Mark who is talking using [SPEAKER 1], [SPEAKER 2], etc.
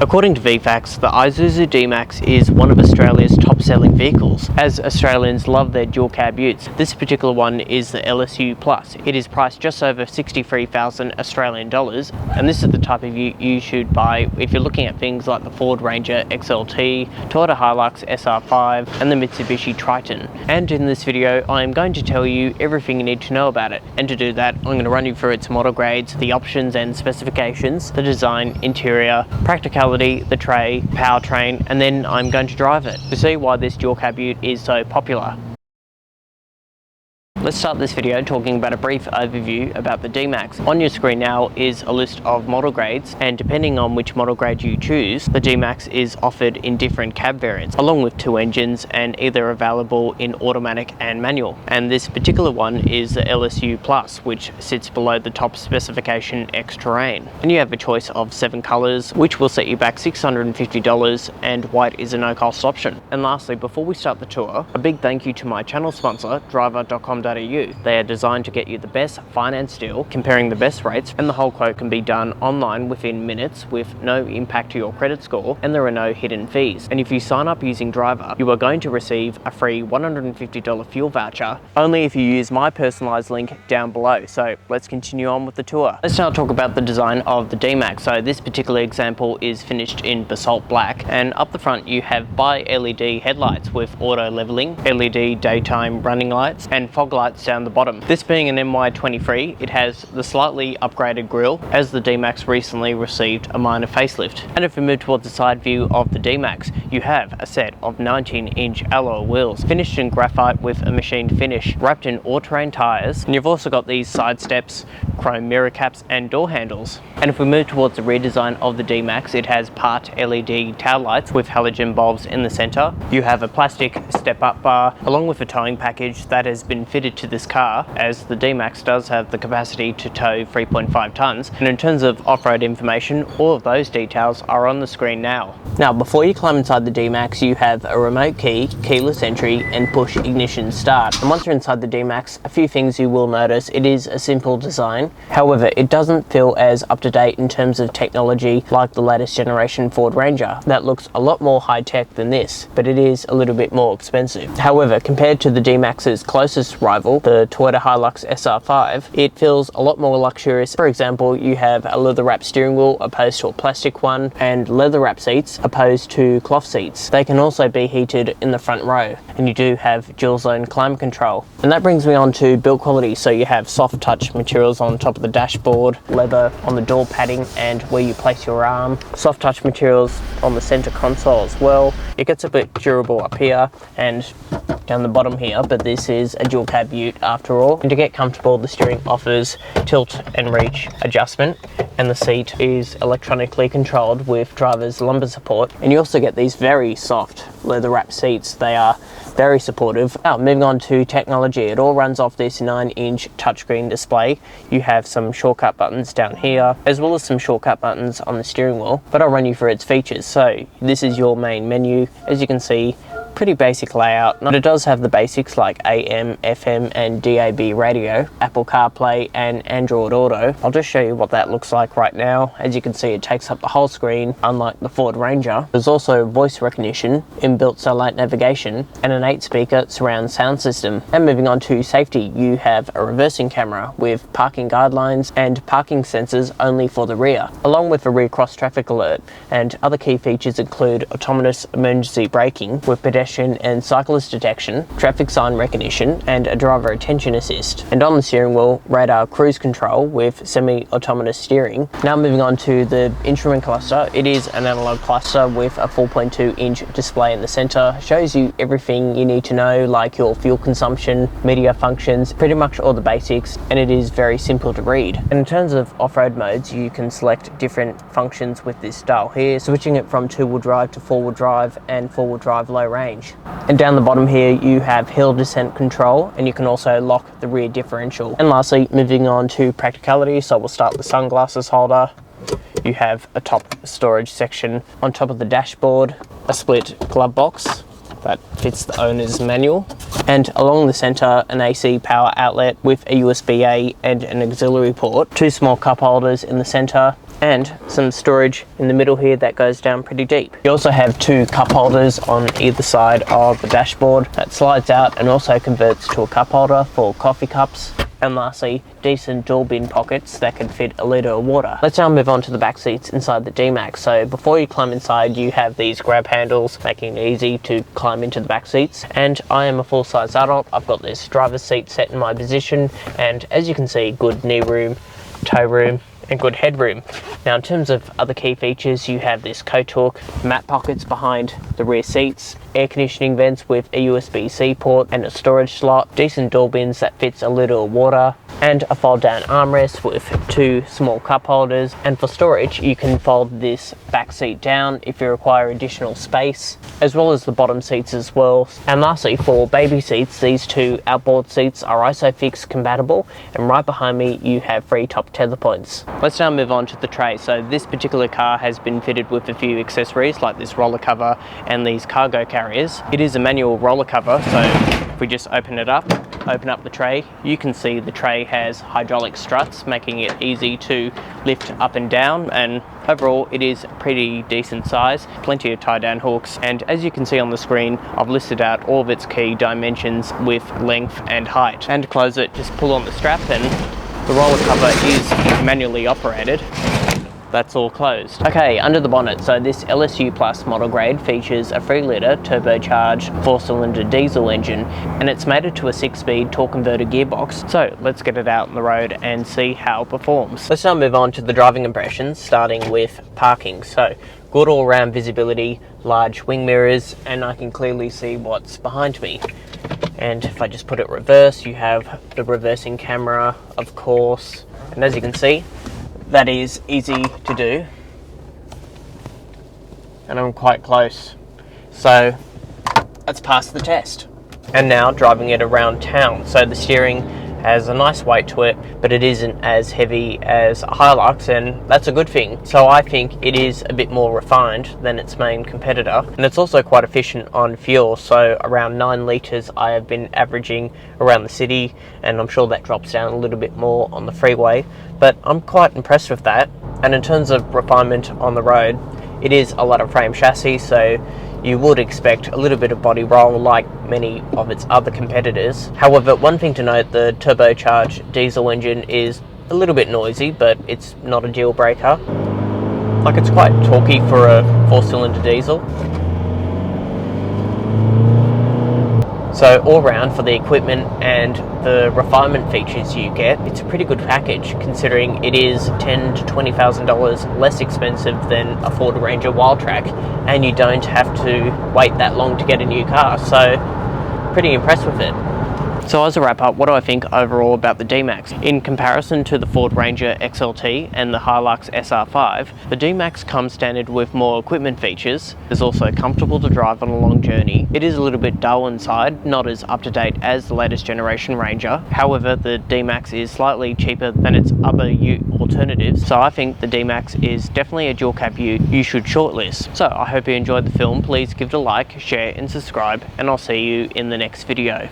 [SPEAKER 1] According to VFACTS, the Isuzu D-MAX is one of Australia's top-selling vehicles, as Australians love their dual cab utes. This particular one is the LSU Plus. It is priced just over 63,000 Australian dollars, and this is the type of ute you should buy if you're looking at things like the Ford Ranger XLT, Toyota Hilux SR5, and the Mitsubishi Triton. And in this video, I am going to tell you everything you need to know about it. And to do that, I'm going to run you through its model grades, the options and specifications, the design, interior, practicality, the tray, powertrain, and then I'm going to drive it to see why this dual cab ute is so popular. Let's start this video talking about a brief overview about the D-MAX. On your screen now is a list of model grades, and depending on which model grade you choose, the D-MAX is offered in different cab variants, along with 2 engines and either available in automatic and manual. And this particular one is the LSU Plus, which sits below the top specification X-Terrain. And you have a choice of 7 colours, which will set you back $650, and white is a no-cost option. And lastly, before we start the tour, a big thank you to my channel sponsor, driver.com.au. They are designed to get you the best finance deal, comparing the best rates, and the whole quote can be done online within minutes with no impact to your credit score, and there are no hidden fees. And if you sign up using Driver, you are going to receive a free $150 fuel voucher, only if you use my personalized link down below. So let's continue on with the tour. Let's now talk about the design of the D-MAX. So this particular example is finished in basalt black, and up the front you have bi-LED headlights with auto leveling, LED daytime running lights, and fog lights down the bottom. This being an MY23, it has the slightly upgraded grille, as the D-MAX recently received a minor facelift. And if we move towards the side view of the D-MAX, you have a set of 19-inch alloy wheels, finished in graphite with a machined finish, wrapped in all-terrain tyres, and you've also got these side steps, chrome mirror caps and door handles. And if we move towards the rear design of the D-MAX, it has part LED tail lights with halogen bulbs in the centre. You have a plastic step-up bar, along with a towing package that has been fitted to this car, as the D-MAX does have the capacity to tow 3.5 tonnes. And in terms of off-road information, all of those details are on the screen now. Now, before you climb inside the D-MAX, you have a remote key, keyless entry, and push ignition start. And once you're inside the D-MAX, a few things you will notice. It is a simple design. However, it doesn't feel as up-to-date in terms of technology like the latest generation Ford Ranger. That looks a lot more high-tech than this, but it is a little bit more expensive. However, compared to the D-MAX's closest rival, the Toyota Hilux SR5, it feels a lot more luxurious. For example, you have a leather-wrapped steering wheel opposed to a plastic one, and leather-wrapped seats opposed to cloth seats. They can also be heated in the front row, and you do have dual-zone climate control. And that brings me on to build quality. So you have soft touch materials on top of the dashboard, leather on the door padding and where you place your arm, soft touch materials on the center console as well. It gets a bit durable up here and down the bottom here, but this is a dual cab ute after all. And to get comfortable, the steering offers tilt and reach adjustment, and the seat is electronically controlled with driver's lumbar support. And you also get these very soft leather wrapped seats. They are very supportive. Now, moving on to technology, it all runs off this 9-inch touchscreen display. You have some shortcut buttons down here, as well as some shortcut buttons on the steering wheel, but I'll run you through its features. So this is your main menu. As you can see, pretty basic layout, but it does have the basics like AM, FM and DAB radio, Apple CarPlay and Android Auto. I'll just show you what that looks like right now. As you can see, it takes up the whole screen, unlike the Ford Ranger. There's also voice recognition, inbuilt satellite navigation, and an 8-speaker surround sound system. And moving on to safety, you have a reversing camera with parking guidelines and parking sensors only for the rear, along with a rear cross traffic alert. And other key features include autonomous emergency braking with pedestrian and cyclist detection, traffic sign recognition, and a driver attention assist. And on the steering wheel, radar cruise control with semi-autonomous steering. Now moving on to the instrument cluster, it is an analog cluster with a 4.2-inch display in the center. Shows you everything you need to know, like your fuel consumption, media functions, pretty much all the basics, and it is very simple to read. And in terms of off-road modes, you can select different functions with this dial here, switching it from 2-wheel drive to 4-wheel drive and 4-wheel drive low range. And down the bottom here you have hill descent control, and you can also lock the rear differential. And lastly, moving on to practicality, so we'll start with the sunglasses holder. You have a top storage section on top of the dashboard, a split glove box that fits the owner's manual, and along the center an AC power outlet with a USB-A and an auxiliary port, 2 small cup holders in the center, and some storage in the middle here that goes down pretty deep. You also have two cup holders on either side of the dashboard that slides out and also converts to a cup holder for coffee cups. And lastly, decent dual bin pockets that can fit a litre of water. Let's now move on to the back seats inside the D-MAX. So before you climb inside, you have these grab handles, making it easy to climb into the back seats. And I am a full-size adult. I've got this driver's seat set in my position, and as you can see, good knee room, toe room, and good headroom. Now in terms of other key features, you have this coat hook, mat pockets behind the rear seats, air conditioning vents with a USB-C port and a storage slot, decent door bins that fits a litre of water, and a fold down armrest with two small cup holders. And for storage, you can fold this back seat down if you require additional space, as well as the bottom seats as well. And lastly, for baby seats, these two outboard seats are ISOFIX compatible, and right behind me you have free top tether points. Let's now move on to the tray. So this particular car has been fitted with a few accessories like this roller cover and these cargo carriers. It is a manual roller cover, so if we just open up the tray, you can see the tray has hydraulic struts, making it easy to lift up and down, and overall it is pretty decent size, plenty of tie down hooks. And as you can see on the screen, I've listed out all of its key dimensions with length and height. And to close it, just pull on the strap and the roller cover is manually operated. That's all closed. Okay, under the bonnet, so this LSU Plus model grade features a 3-litre turbocharged 4-cylinder diesel engine, and it's mated to a 6-speed torque converter gearbox. So let's get it out on the road and see how it performs. Let's now move on to the driving impressions, starting with parking. So good all-round visibility, large wing mirrors, and I can clearly see what's behind me. And if I just put it reverse, you have the reversing camera, of course, and as you can see, that is easy to do, and I'm quite close, so let's pass the test. And now driving it around town. So the steering has a nice weight to it, but it isn't as heavy as a Hilux, and that's a good thing. So I think it is a bit more refined than its main competitor, and it's also quite efficient on fuel. So around 9 litres I have been averaging around the city, and I'm sure that drops down a little bit more on the freeway, but I'm quite impressed with that. And in terms of refinement on the road, it is a ladder frame chassis, so you would expect a little bit of body roll like many of its other competitors. However, one thing to note, the turbocharged diesel engine is a little bit noisy, but it's not a deal breaker. Like, it's quite torquey for a 4-cylinder diesel. So all round, for the equipment and the refinement features you get, it's a pretty good package, considering it is $10,000 to $20,000 less expensive than a Ford Ranger Wildtrak, and you don't have to wait that long to get a new car. So pretty impressed with it. So as a wrap up, what do I think overall about the D-MAX? In comparison to the Ford Ranger XLT and the Hilux SR5, the D-MAX comes standard with more equipment features. It's also comfortable to drive on a long journey. It is a little bit dull inside, not as up to date as the latest generation Ranger. However, the D-MAX is slightly cheaper than its other Ute alternatives, so I think the D-MAX is definitely a dual cab Ute you should shortlist. So I hope you enjoyed the film. Please give it a like, share and subscribe, and I'll see you in the next video.